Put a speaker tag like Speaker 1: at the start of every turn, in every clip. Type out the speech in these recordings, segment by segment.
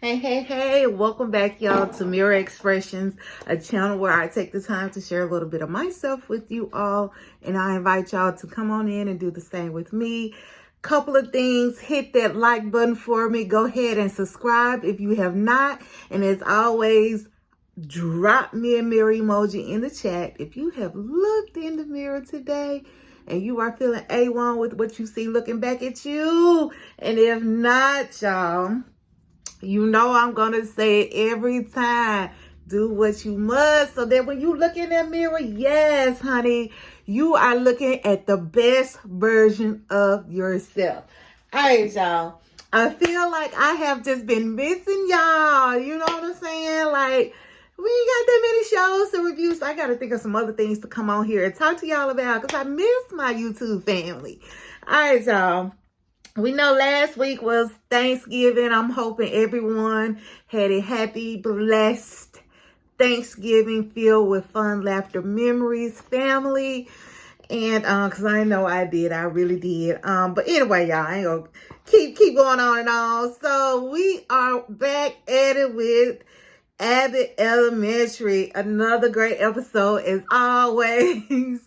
Speaker 1: Hey, welcome back, y'all, to Mirror Expressions, a channel where I take the time to share a little bit of myself with you all, and I invite y'all to come on in and do the same with me. Couple of things, hit that like button for me, go ahead and subscribe if you have not, and as always, drop me a mirror emoji in the chat if you have looked in the mirror today and you are feeling A1 with what you see looking back at you, and if not, y'all, you know I'm going to say it every time. Do what you must so that when you look in that mirror, yes, honey, you are looking at the best version of yourself. All right, y'all. I feel like I have just been missing y'all. You know what I'm saying? Like, we ain't got that many shows to review, so I got to think of some other things to come on here and talk to y'all about because I miss my YouTube family. All right, y'all. We know last week was Thanksgiving. I'm hoping everyone had a happy, blessed Thanksgiving filled with fun, laughter, memories, family. And because I know I did. I really did. But anyway, y'all, I ain't gonna keep going on and on. So we are back at it with Abbott Elementary. Another great episode as always.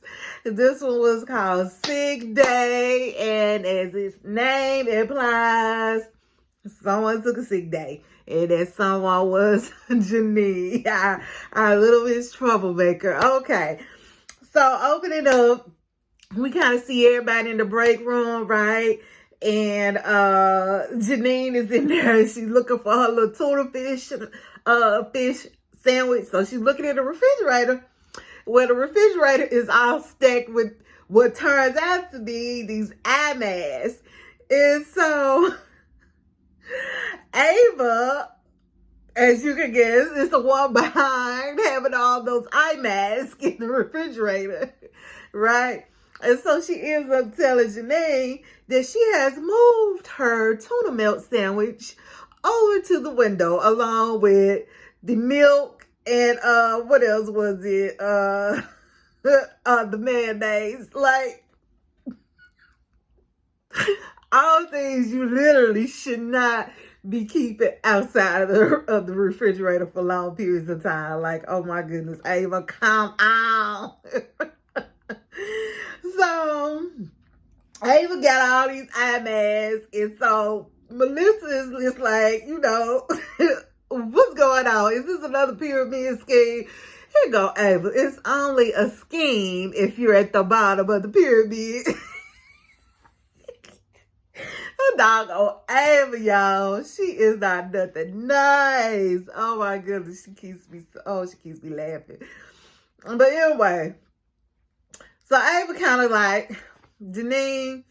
Speaker 1: This one was called Sick Day, and as its name implies, someone took a sick day, and that someone was Janine, our little Miss Troublemaker. Okay, so opening up, we kind of see everybody in the break room, right? And Janine is in there. She's looking for her little tuna fish sandwich. So she's looking at the refrigerator, where the refrigerator is all stacked with what turns out to be these eye masks. And so Ava, as you can guess, is the one behind having all those eye masks in the refrigerator, right? And so she ends up telling Janine that she has moved her tuna melt sandwich over to the window along with the milk and what else was it? The mayonnaise. Like, all things you literally should not be keeping outside of the refrigerator for long periods of time. Like, oh my goodness, Ava, come on. So Ava got all these eye masks, and so Melissa is just like, you know, what's going on? Is this another pyramid scheme? Here you go, Ava. It's only a scheme if you're at the bottom of the pyramid. The doggone Ava, y'all. She is not nothing nice. Oh my goodness, she keeps me laughing. But anyway, so Ava kind of like, Janine,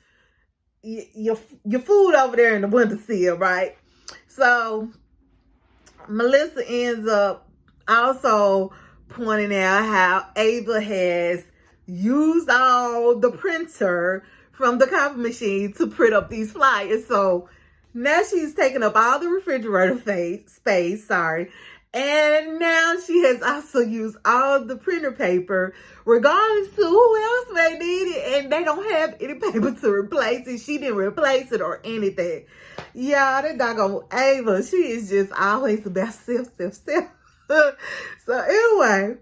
Speaker 1: your food over there in the windowsill, right? So Melissa ends up also pointing out how Ava has used all the printer from the copy machine to print up these flyers. So now she's taking up all the refrigerator space, and now she has also used all the printer paper, regardless to who else may need it, and they don't have any paper to replace it. She didn't replace it or anything. Y'all, that doggone Ava, she is just always about self. So anyway,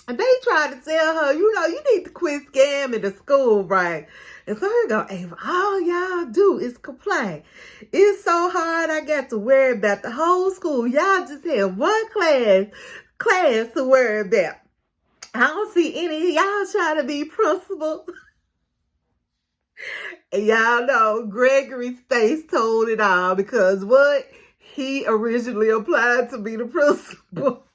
Speaker 1: they tried to tell her, you know, you need to quit scamming the school, right? And so here go Ava. All y'all do is complain. It's so hard I got to worry about the whole school. Y'all just have one class to worry about. I don't see any of y'all trying to be principal. And y'all know Gregory's face told it all, because what? He originally applied to be the principal.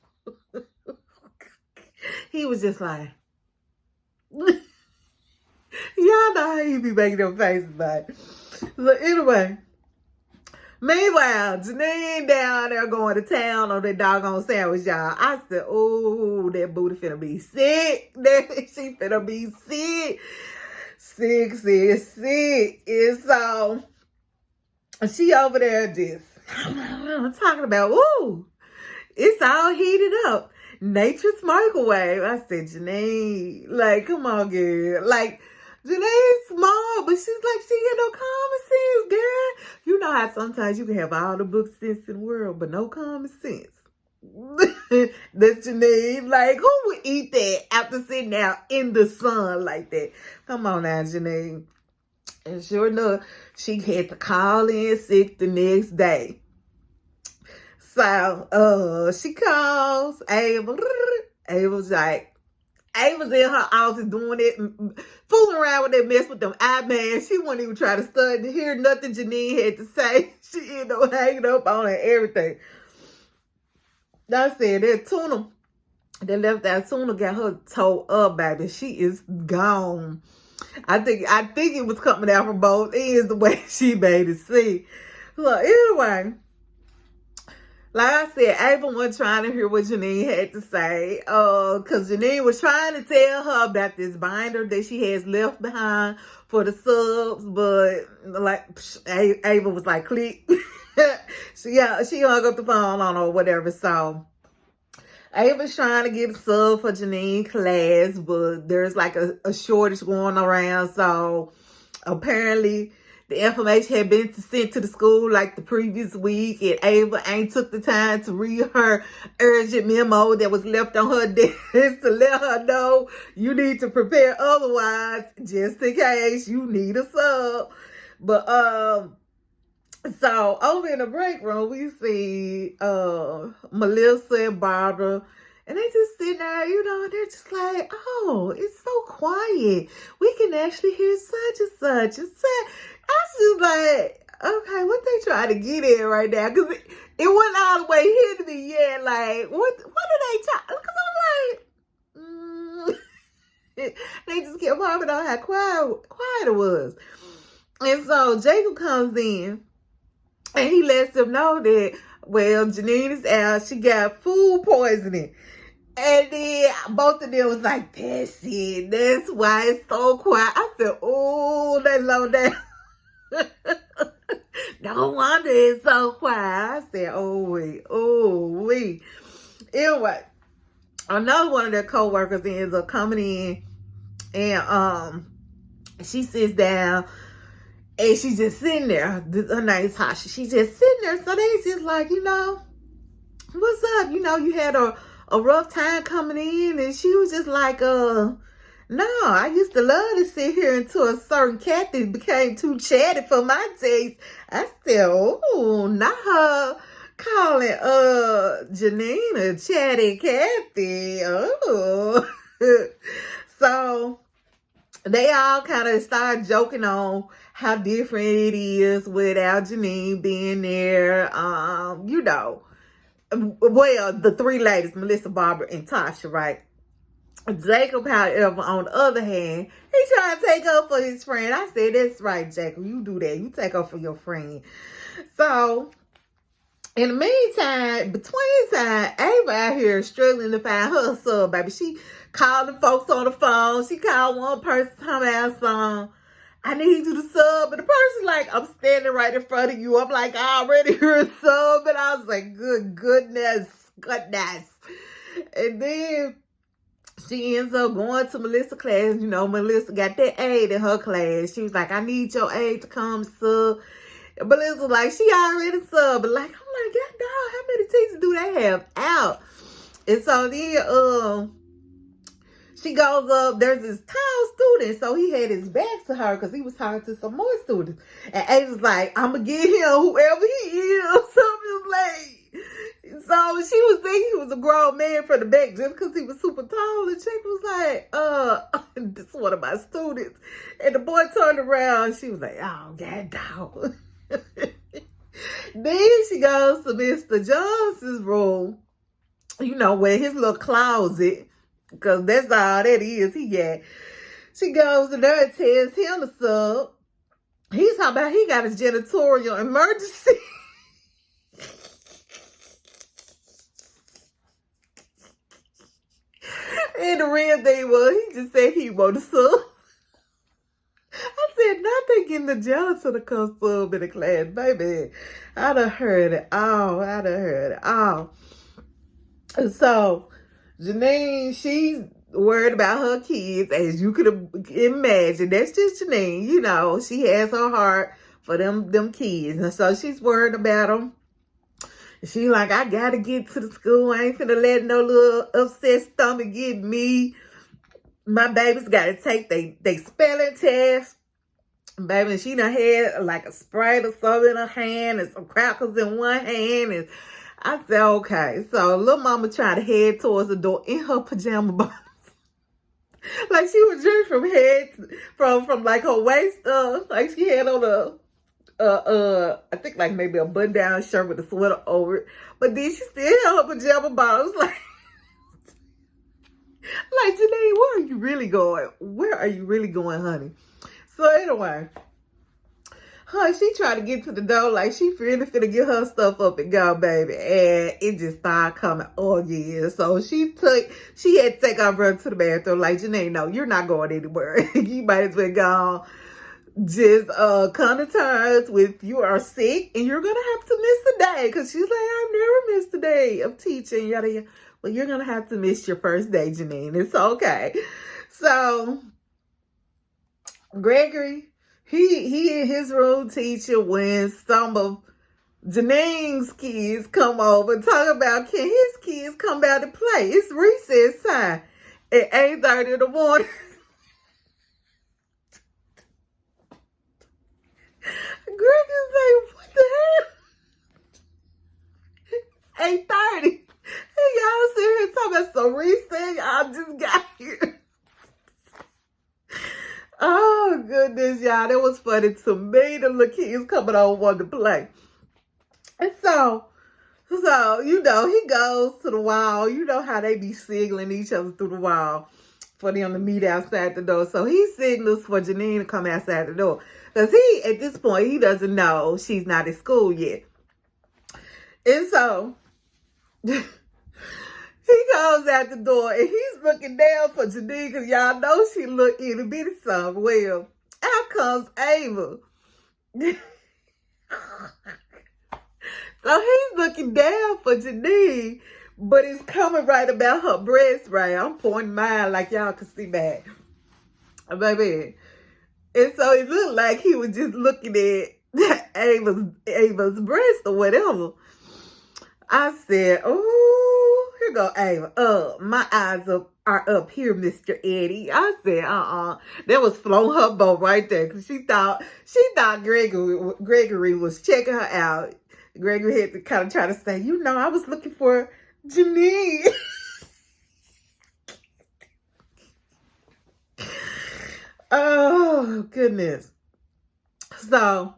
Speaker 1: He was just like, y'all know how he be making them faces, but so anyway, meanwhile, Janine down there going to town on that doggone sandwich, y'all. I said, oh, that booty finna be sick. She finna be sick. Sick. And so she over there just talking about, ooh, it's all heated up. Nature's microwave. I said, Janine, like, come on, girl. Like, Janae's small, but she's like, she ain't no common sense, girl. You know how sometimes you can have all the book sense in the world, but no common sense. That's Janae. Like, who would eat that after sitting out in the sun like that? Come on now, Janae. And sure enough, she had to call in sick the next day. So, she calls Ava. Ava's like, Ava's in her office doing it, fooling around with that mess with them eye bags. She wouldn't even try to study to hear nothing Janine had to say. She ended up hanging up on her everything. I said that tuna, that left out tuna got her toe up, baby. She is gone. I think it was coming out from both ends the way she made it seem. So anyway, like I said, Ava wasn't trying to hear what Janine had to say. Because Janine was trying to tell her about this binder that she has left behind for the subs, but like Ava was like, click. She hung up the phone on her or whatever. So Ava's trying to get a sub for Janine class, but there's like a shortage going around. So apparently the information had been sent to the school like the previous week, and Ava ain't took the time to read her urgent memo that was left on her desk to let her know you need to prepare otherwise, just in case you need a sub. But so over in the break room, we see Melissa and Barbara, and they just sitting there, and they're just like, oh, it's so quiet. We can actually hear such and such and such. I was just like, okay, what they trying to get at right now? Because it wasn't all the way here to me yet. Like, what are they trying? Because I'm like, they just kept harping on how quiet it was. And so Jacob comes in, and he lets them know that, well, Janine is out. She got food poisoning. And then both of them was like, that's it. That's why it's so quiet. I said, oh, they low down. No wonder it's so quiet. I said, oh, wait. Anyway, another one of their co-workers ends up coming in, and she sits down, and she's just sitting there. Her name's Tasha. She's just sitting there. So they just like, what's up? You had a rough time coming in. And she was just like, no, I used to love to sit here until a certain Kathy became too chatty for my taste. I said, oh, not her calling Janina chatty Kathy. Oh. So they all kind of started joking on how different it is without Janine being there. Well, the three ladies, Melissa, Barbara, and Tasha, right? Jacob, however, on the other hand, he trying to take up for his friend. I said, that's right, Jacob. You do that. You take up for your friend. So, in the meantime, between time, Ava out here struggling to find her sub, baby. She called the folks on the phone. She called one person talking about something. I need you to sub. And the person like, I'm standing right in front of you. I'm like, I already heard a sub. And I was like, goodness. And then she ends up going to Melissa's class. Melissa got that aide in her class. She was like, I need your aide to come sub. And Melissa was like, she already sub. But like, I'm like, God, dog, how many teachers do they have out? And so then, she goes up, there's this tall student, so he had his back to her because he was talking to some more students. And Ava's like, I'm going to get him, whoever he is. Something like, so she was thinking he was a grown man from the back just because he was super tall. And Jake was like, this is one of my students. And the boy turned around, she was like, oh, God, dog. Then she goes to Mr. Johnson's room, where his little closet, because that's all that is he got. She goes in there and tells him to sub. He's talking about he got a janitorial emergency. And the real thing was, he just said he wanted to sub. I said, not they getting the janitor to come sub in the class. Baby, I done heard it all. So, Janine, she's worried about her kids, as you could imagine. That's just Janine. You know, she has her heart for them kids. And so she's worried about them. She like, I gotta get to the school. I ain't finna let no little upset stomach get me. My baby's gotta take they spelling test. Baby, she done had like a Sprite or something in her hand and some crackers in one hand. And I said, okay. So little mama tried to head towards the door in her pajama bottoms. Like she was dressed from from like her waist up. Like she had on I think like maybe a button down shirt with a sweater over it. But then she still had her pajama bottoms. Like Janine, where are you really going? Where are you really going, honey? So anyway, she tried to get to the door like she really finna get her stuff up and go, baby. And it just started coming again. So she had to take our brother to the bathroom. Like, Janine, no, you're not going anywhere. You might as well go. Just come to terms with you are sick and you're going to have to miss a day. Because she's like, I've never missed a day of teaching, yada, yada. Well, you're going to have to miss your first day, Janine. It's okay. So Gregory, he in his room teaching when some of Janine's kids come over and talk about, can his kids come back to play? It's recess time at 8:30 in the morning. Gregory's like, what the hell? 8:30. And y'all sitting here talking about some recess. Y'all just got here. Oh, goodness, y'all. That was funny to me. The little kids coming over wanting to play. And so, you know, he goes to the wall. You know how they be signaling each other through the wall for them to meet outside the door. So he signals for Janine to come outside the door. Because at this point, he doesn't know she's not at school yet. And so he goes out the door and he's looking down for Janine because y'all know she look itty bitty something. Well, out comes Ava. So he's looking down for Janine, but it's coming right about her breast, right? I'm pointing mine like y'all can see back. Baby. And so it looked like he was just looking at Ava's breast or whatever. I said, oh, here go Ava. My eyes are up here, Mr. Eddie. I said, that was flown her boat right there. Because she thought Gregory was checking her out. Gregory had to kind of try to say, you know, I was looking for Janine. Oh, goodness. So,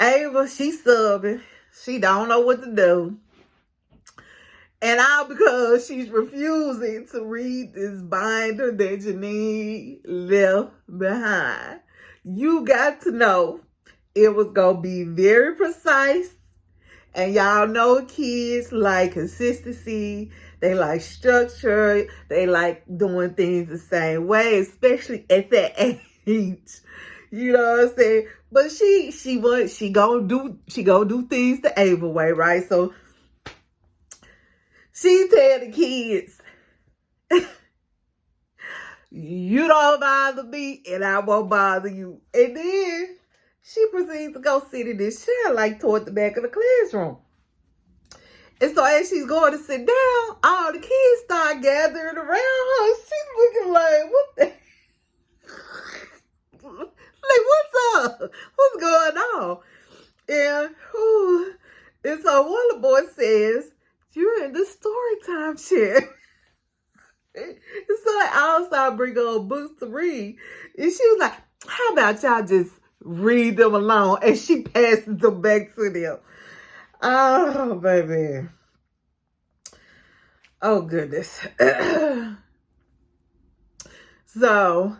Speaker 1: Ava, she's subbing. She don't know what to do. And all because she's refusing to read this binder that Janine left behind. You got to know it was going to be very precise. And y'all know kids like consistency. They like structure. They like doing things the same way, especially at that age. You know what I'm saying? But she gonna do things the Ava way, right? So she tell the kids, you don't bother me and I won't bother you. And then she proceeds to go sit in this chair like toward the back of the classroom. And so as she's going to sit down, all the kids start gathering around her. She's looking like, what the like, what's up? What's going on? And so one of the boys says, you're in the story time chair. And so I all started bringing her books to read. And she was like, how about y'all just read them alone? And she passes them back to them. Oh, baby. Oh, goodness. So,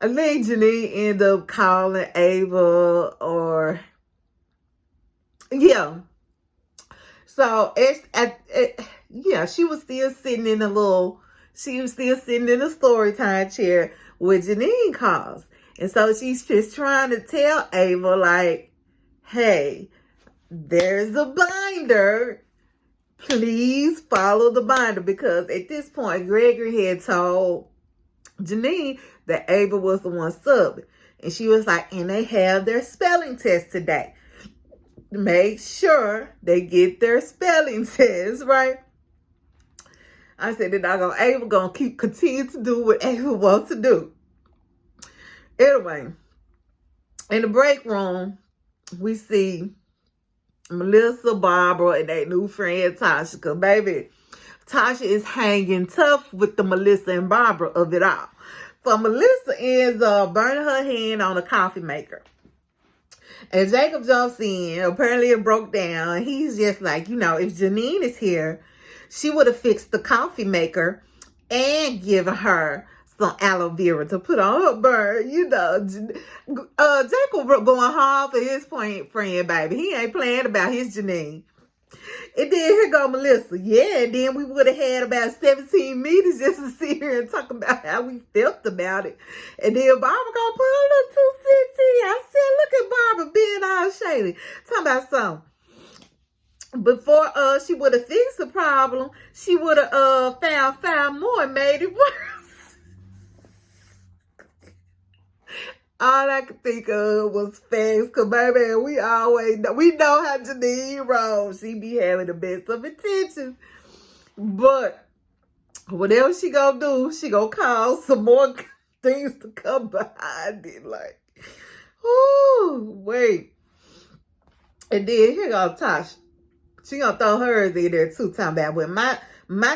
Speaker 1: I think Janine ended up calling Ava yeah. So, she was still sitting in a story time chair with Janine calls. And so she's just trying to tell Ava, like, hey, there's a binder. please follow the binder, because at this point, Gregory had told Janine that Ava was the one subbing. And she was like, and they have their spelling test today. Make sure they get their spelling test, right? I said that Ava gonna continue to do what Ava wants to do. Anyway, in the break room, we see Melissa, Barbara, and their new friend Tasha. Because, baby, Tasha is hanging tough with the Melissa and Barbara of it all. So Melissa ends up burning her hand on a coffee maker. And Jacob jumps in. Apparently it broke down. He's just like, if Janine is here, she would have fixed the coffee maker and given her some aloe vera to put on her burn. Jacob going hard for his friend, baby. He ain't playing about his Janine. And then here go Melissa. Yeah, and then we would have had about 17 minutes just to sit here and talk about how we felt about it. And then Barbara gonna put a little 260. I said, look at Barbara being all shady. Talking about something. Before she would have fixed the problem, she would have found 5 more and made it worse. All I could think of was facts, because, baby, we know how Janine rolls. She be having the best of intentions. But whatever she gonna do, she gonna cause some more things to come behind it. Like, ooh, wait. And then here goes Tasha. She gonna throw hers in there too, talking about, well, my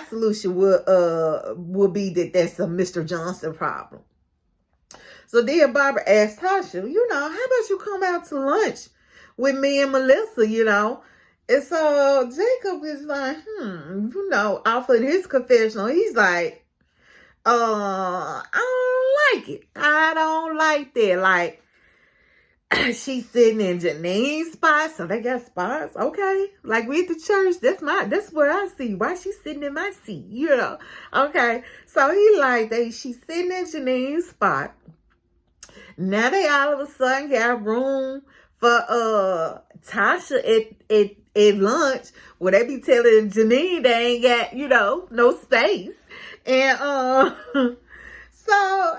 Speaker 1: solution will be that that's a Mr. Johnson problem. So then Barbara asked Tasha, how about you come out to lunch with me and Melissa, And so Jacob is like, offering his confessional. He's like, I don't like it. I don't like that. Like, she's sitting in Janine's spot, so they got spots. Okay. Like, we at the church, that's where I see. Why she's sitting in my seat, Okay. So he like, she's sitting in Janine's spot. Now they all of a sudden got room for Tasha at lunch, where they be telling Janine they ain't got, no space. And so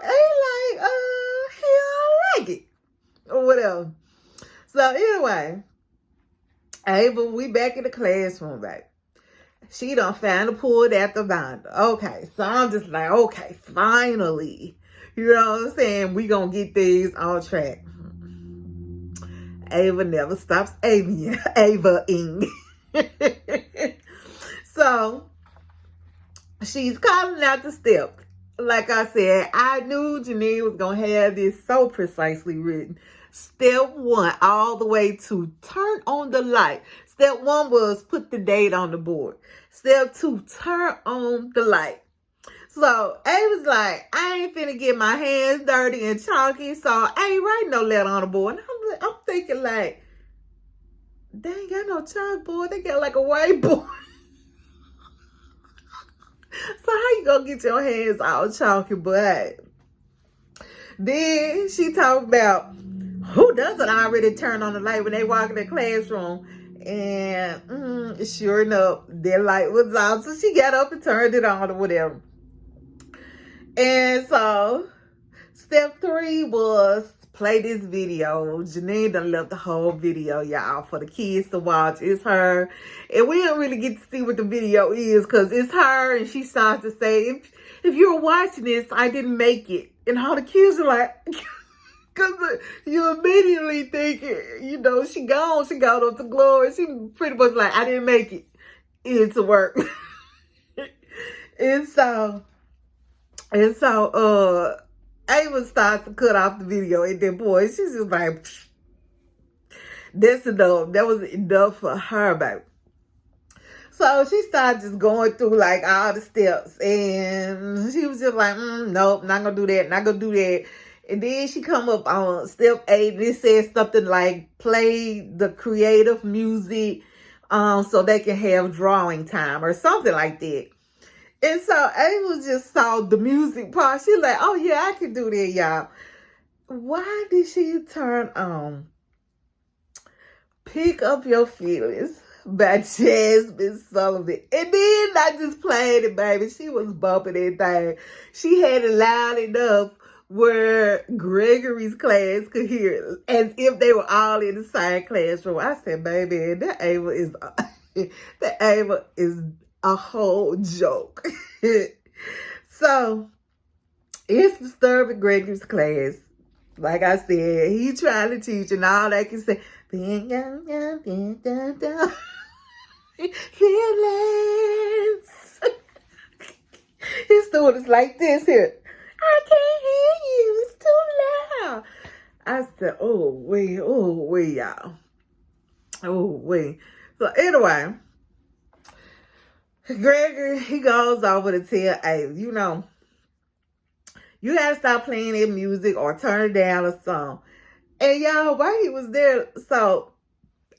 Speaker 1: they like, he don't like it. Or whatever. So anyway, Ava, we back in the classroom, baby. She done found a pulled at the binder. Okay, so I'm just like, okay, finally. You know what I'm saying? We gonna get these on track. Ava never stops Ava-ing. So, she's calling out the steps. Like I said, I knew Janine was going to have this so precisely written. Step 1, all the way to turn on the light. Step 1 was put the date on the board. Step 2, turn on the light. So, Ava's like, I ain't finna get my hands dirty and chalky, so I ain't writing no letter on the board. And I'm thinking like, they ain't got no chalkboard. They got like a whiteboard. So how you gonna get your hands all chalky, but then she talked about who doesn't already turn on the light when they walk in the classroom. And sure enough, their light was out. So she got up and turned it on or whatever. And so step 3 was play this video. Janine done left the whole video, y'all, for the kids to watch. It's her. And we don't really get to see what the video is, because it's her, and she starts to say, if you're watching this, I didn't make it. And all the kids are like, because you immediately think, she gone up to glory. She pretty much like, I didn't make it into work. And so Ava starts to cut off the video, and then, boy, she's just like, that's enough. That was enough for her, baby. So she started just going through, like, all the steps, and she was just like, nope, not gonna do that, not gonna do that. And then she come up on step 8, and it says something like, play the creative music so they can have drawing time or something like that. And so Ava just saw the music part. She like, oh yeah, I can do that, y'all. Why did she turn on Pick Up Your Feelings by Jasmine Sullivan. And then I just played it, baby. She was bumping that thing. She had it loud enough where Gregory's class could hear it, as if they were all in the same classroom. I said, baby, that Ava is that Ava is a whole joke. So it's disturbing Gregory's class. Like I said, he trying to teach and all they can say, feelings. His students like this here. I can't hear you. It's too loud. I said, oh, wait, y'all. Oh, wait. So anyway, Gregory, he goes over to tell Ava, you know, you got to stop playing that music or turn it down or something. And y'all, while he was there, so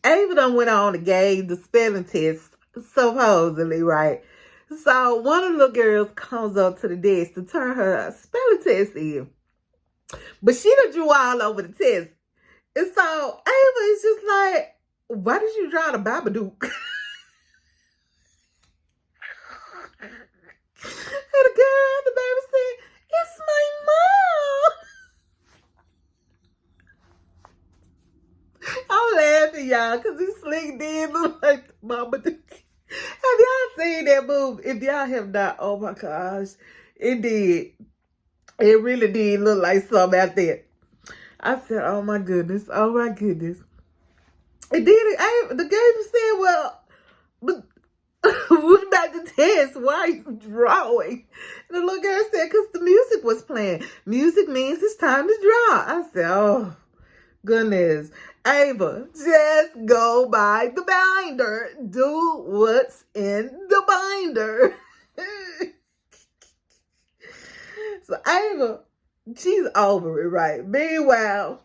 Speaker 1: Ava done went on and gave the spelling test, supposedly, right? So one of the little girls comes up to the desk to turn her spelling test in. But she done drew all over the test. And so Ava is just like, why did you draw the Babadook? And the girl, the baby said, it's my mom. I'm laughing, y'all, because he slick did look like the Babadook. Have y'all seen that movie? If y'all have not, oh my gosh, it did. It really did look like something out there. I said, oh my goodness, oh my goodness. It did. The girl said, well, but what about the test? Why are you drawing? And the little girl said, because the music was playing. Music means it's time to draw. I said, oh, goodness. Ava, just go by the binder. Do what's in the binder. So Ava, she's over it, right? Meanwhile,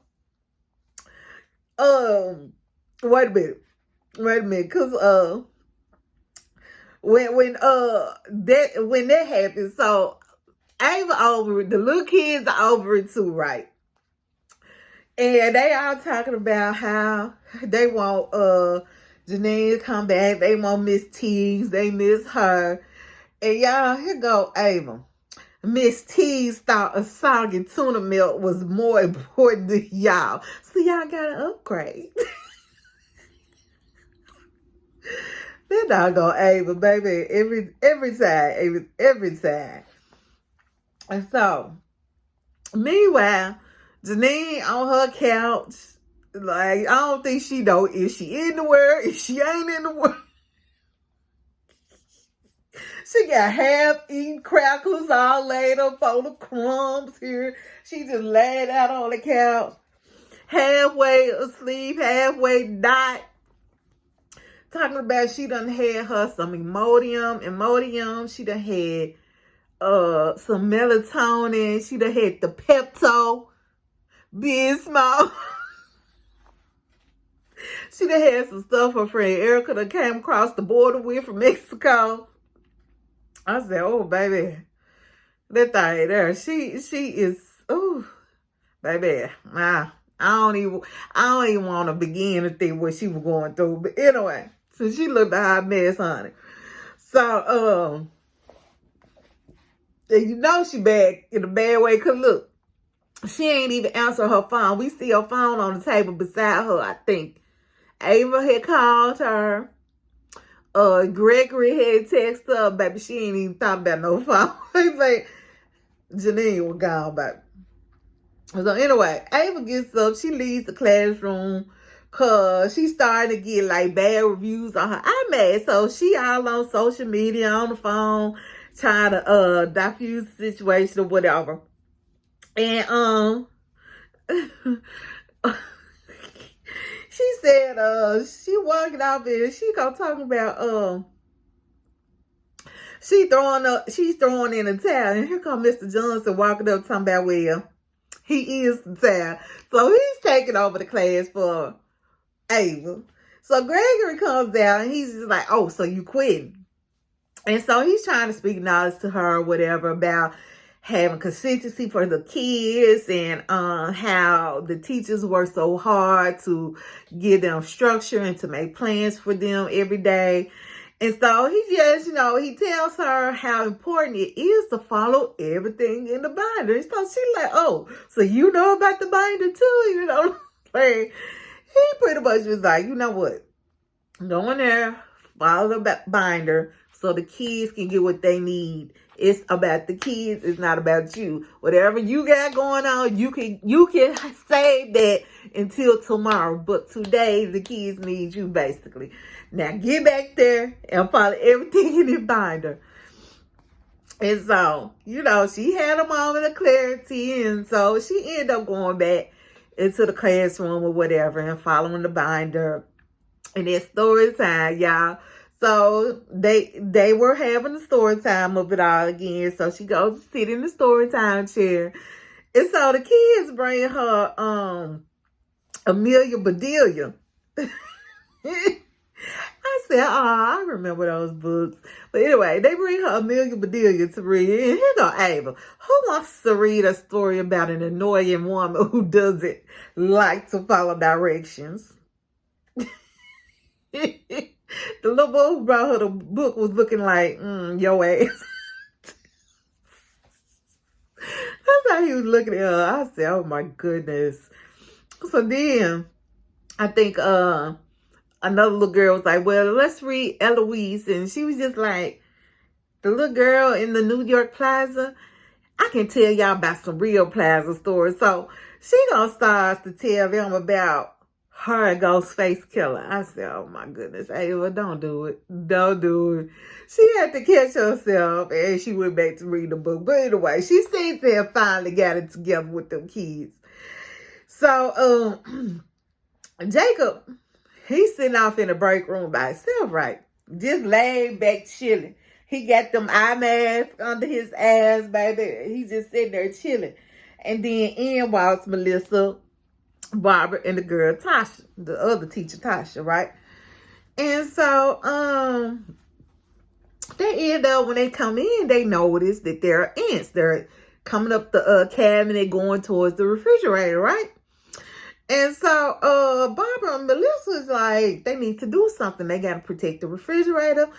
Speaker 1: wait a minute, because when that happened, so Ava over it, the little kids are over it too, right? And they all talking about how they want Janine to come back. They want Miss Teagues. They miss her. And y'all, here go Ava. Miss Teagues thought a soggy tuna milk was more important than y'all. So y'all got to upgrade. That doggone Ava, baby, every time. And so, meanwhile, Janine on her couch, like, I don't think she know if she in the world, if she ain't in the world. She got half-eaten crackers all laid up full of crumbs here. She just laid out on the couch, halfway asleep, halfway not. Talking about she done had her some Imodium. She done had some melatonin. She done had the Pepto Bismol. She done had some stuff her friend Erica that came across the border with from Mexico. I said, oh, baby, that thing there, she is, ooh, baby, I don't even want to begin to think what she was going through. But anyway, so she looked a hot mess, honey. So, you know she bad in a bad way, because look, she ain't even answer her phone. We see her phone on the table beside her, I think. Ava had called her. Gregory had texted her, baby. She ain't even thought about no phone. He's like, Janine was gone, baby. So anyway, Ava gets up. She leaves the classroom because she's starting to get like bad reviews on her iMac. So she all on social media, on the phone, trying to diffuse the situation or whatever. And she said she walking out there, she go talking about she's throwing in a towel, and here come Mr. Johnson walking up talking about, well, he is the towel. So he's taking over the class for Ava. So Gregory comes out and he's just like, oh, so you quitting. And so he's trying to speak knowledge to her or whatever about having consistency for the kids, and how the teachers work so hard to give them structure and to make plans for them every day. And so he just, he tells her how important it is to follow everything in the binder. And so she's like, oh, so you know about the binder too, like, he pretty much was like, you know what? Go in there, follow the binder so the kids can get what they need. It's about the kids. It's not about you. Whatever you got going on, you can save that until tomorrow. But today, the kids need you, basically. Now, get back there and follow everything in the binder. And so, she had a moment of clarity. And so, she ended up going back into the classroom or whatever and following the binder. And it's story time, y'all. So they were having the story time of it all again. So she goes to sit in the story time chair. And so the kids bring her Amelia Bedelia. I said, I remember those books. But anyway, they bring her Amelia Bedelia to read. And here go Ava. Who wants to read a story about an annoying woman who doesn't like to follow directions? The little boy who brought her the book was looking like, your ass. That's how he was looking at her. I said, oh my goodness. So then, I think another little girl was like, well, let's read Eloise. And she was just like, the little girl in the New York Plaza. I can tell y'all about some real Plaza stories. So she gonna start to tell them about her and Ghostface Killer. I said, oh my goodness, Ava, don't do it. Don't do it. She had to catch herself and she went back to read the book. But anyway, she seems to have finally got it together with them kids. So, Jacob, he's sitting off in the break room by himself, right? Just laid back chilling. He got them eye masks under his ass, baby. He's just sitting there chilling. And then in walks Melissa, Barbara, and the girl Tasha, the other teacher Tasha, right? And so they end up, when they come in, they notice that there are ants. They're coming up the cabinet going towards the refrigerator, right? And so Barbara and Melissa is like, they need to do something. They got to protect the refrigerator,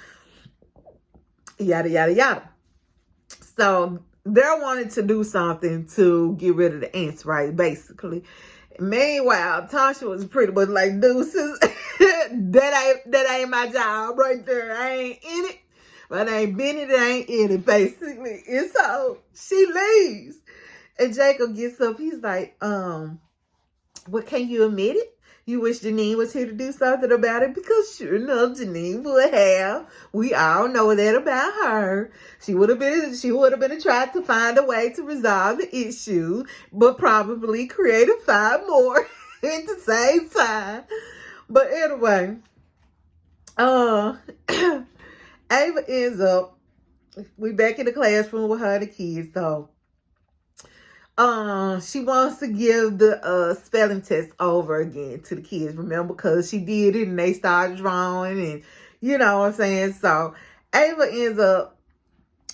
Speaker 1: yada, yada, yada. So they're wanting to do something to get rid of the ants, right? Basically. Meanwhile, Tasha was pretty much like, deuces, that ain't my job right there. I ain't in it, but I ain't been in it, I ain't in it, basically. And so she leaves. And Jacob gets up. He's like, well, can you admit it? You wish Janine was here to do something about it? Because sure enough, Janine would have. We all know that about her. She would have been trying to find a way to resolve the issue, but probably created 5 more at the same time. But anyway, Ava ends up, we back in the classroom with her and the kids, so she wants to give the spelling test over again to the kids, remember, because she did it and they started drawing, and you know what I'm saying. So Ava ends up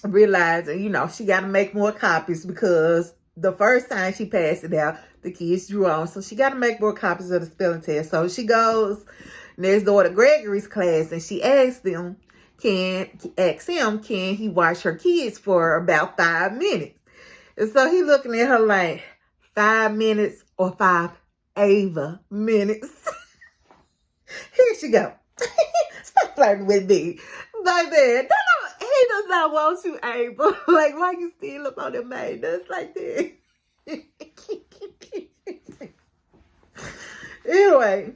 Speaker 1: realizing, she got to make more copies, because the first time she passed it out, the kids drew on. So she got to make more copies of the spelling test. So she goes next door to Gregory's class and she asks him, can he watch her kids for about 5 minutes? And so he looking at her like, 5 minutes or 5 Ava minutes? Here she go. Stop flirting with me. Baby, he does not want you, Ava. Like, why you still up on the maid? That's like that. Anyway,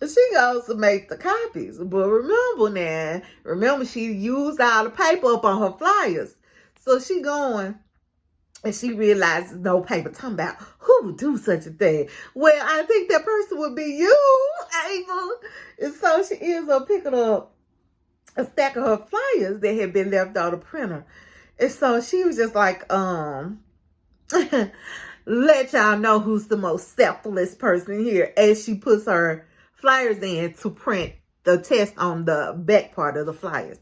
Speaker 1: she goes to make the copies. But remember she used all the paper up on her flyers. So she going, and she realizes no paper. Talking about, who would do such a thing? Well, I think that person would be you, Ava. And so she ends up picking up a stack of her flyers that had been left on the printer. And so she was just like, let y'all know who's the most selfless person here, as she puts her flyers in to print the test on the back part of the flyers.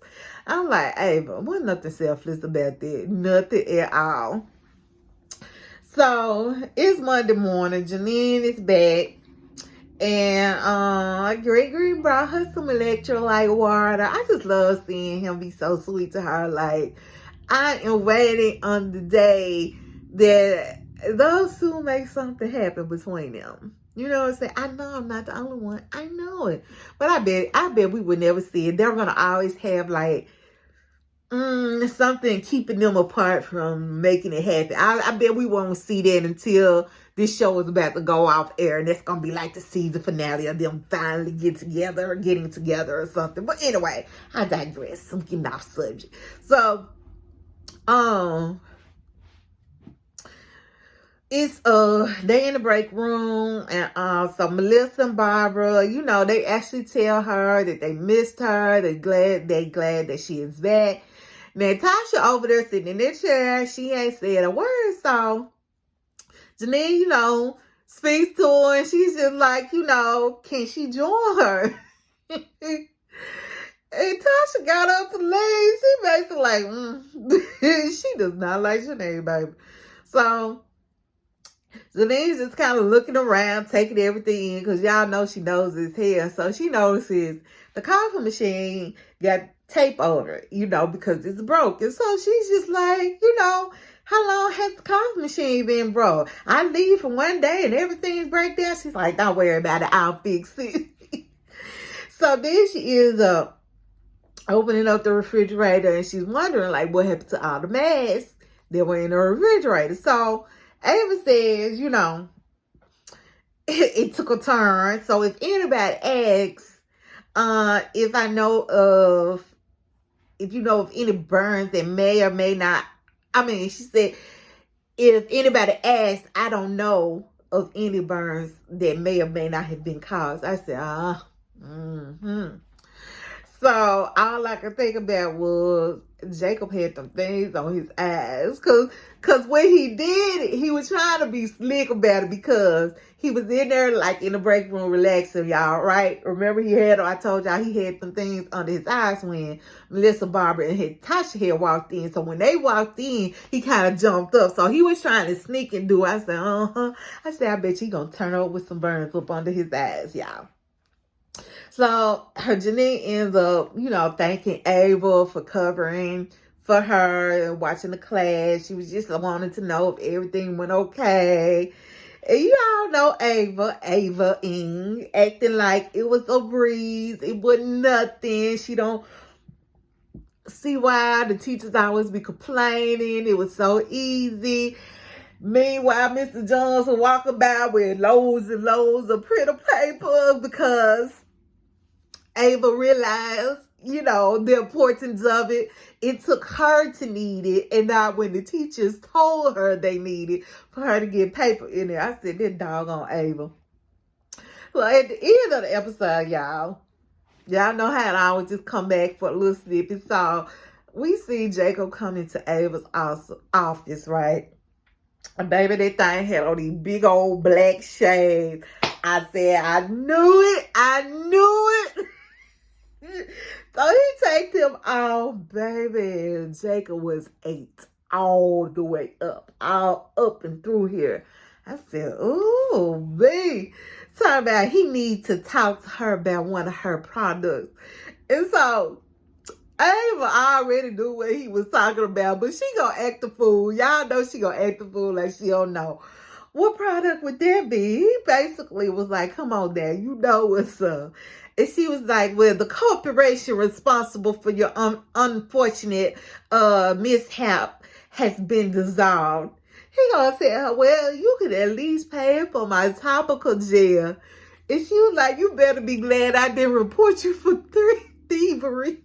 Speaker 1: I'm like, Ava, wasn't nothing selfless about that. Nothing at all. So it's Monday morning. Janine is back. And Gregory brought her some electrolyte water. I just love seeing him be so sweet to her. Like, I am waiting on the day that those two make something happen between them. You know what I'm saying? I know I'm not the only one. I know it. But I bet we would never see it. They're gonna always have like something keeping them apart from making it happen. I bet we won't see that until this show is about to go off air, and that's gonna be like the season finale of them finally getting together or something. But anyway, I digress. I'm getting off subject. So, it's they in the break room, and so Melissa and Barbara, you know, they actually tell her that they missed her. They glad that she is back. Now, Tasha over there sitting in their chair, she ain't said a word. So, Janine, you know, speaks to her, and she's just like, you know, can she join her? And Tasha got up to leave. She basically like, she does not like Janine, baby. So, Janine's just kind of looking around, taking everything in, because y'all know she knows his hair. So, she notices the coffee machine got tape over it, you know, because it's broken. So she's just like, you know, how long has the coffee machine been broke? I leave for one day and everything's break down. She's like, don't worry about it, I'll fix it. So then she is opening up the refrigerator, and she's wondering like what happened to all the masks that were in the refrigerator. So Ava says, you know, it took a turn. So if anybody asks, if you know of any burns that may or may not, she said, if anybody asks, I don't know of any burns that may or may not have been caused. I said, So all I could think about was Jacob had some things on his eyes. Cause when he did it, he was trying to be slick about it, because he was in there like in the break room relaxing, y'all, right? Remember I told y'all he had some things under his eyes when Melissa, Barbara, and Tasha had walked in. So when they walked in, he kind of jumped up. So he was trying to sneak and do it. I said, I said, I bet you gonna turn up with some burns up under his eyes, y'all. So Janine ends up, you know, thanking Ava for covering for her and watching the class. She was just wanting to know if everything went okay. And you all know Ava acting like it was a breeze. It wasn't nothing. She don't see why the teachers always be complaining. It was so easy. Meanwhile, Mr. Jones was walking by with loads and loads of printer paper, because Ava realized, you know, the importance of it. It took her to need it, and not when the teachers told her they needed for her to get paper in there. I said, that doggone Ava. Well, at the end of the episode, y'all know how I always just come back for a little snippet. So we see Jacob come into Ava's office, right? And baby, that thing had on these big old black shades. I said, I knew it. So he takes him off, baby. Jacob was 8 all the way up, all up and through here. I said, ooh, babe. Talking about he needs to talk to her about one of her products. And so Ava already knew what he was talking about, but she gonna act the fool. Y'all know she gonna act the fool like she don't know. What product would that be? He basically was like, come on, Dad, you know what's up. And she was like, well, the corporation responsible for your unfortunate mishap has been dissolved. He gonna tell her, well, you could at least pay for my topical gel. And she was like, you better be glad I didn't report you for thievery.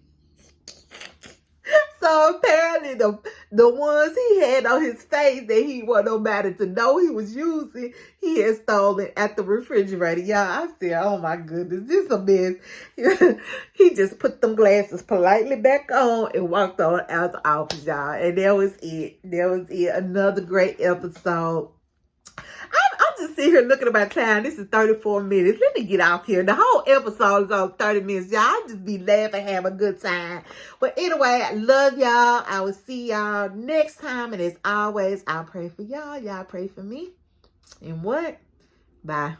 Speaker 1: So apparently the ones he had on his face that he wanted nobody to know he was using, he had stolen at the refrigerator. Y'all, I said, oh my goodness, this is a mess. He just put them glasses politely back on and walked on out the office, y'all. And that was it. Another great episode. I'm just sitting here looking at my time. This is 34 minutes. Let me get off here. The whole episode is on 30 minutes. Y'all just be laughing, have a good time. But anyway, I love y'all. I will see y'all next time. And as always, I'll pray for y'all. Y'all pray for me. And what? Bye.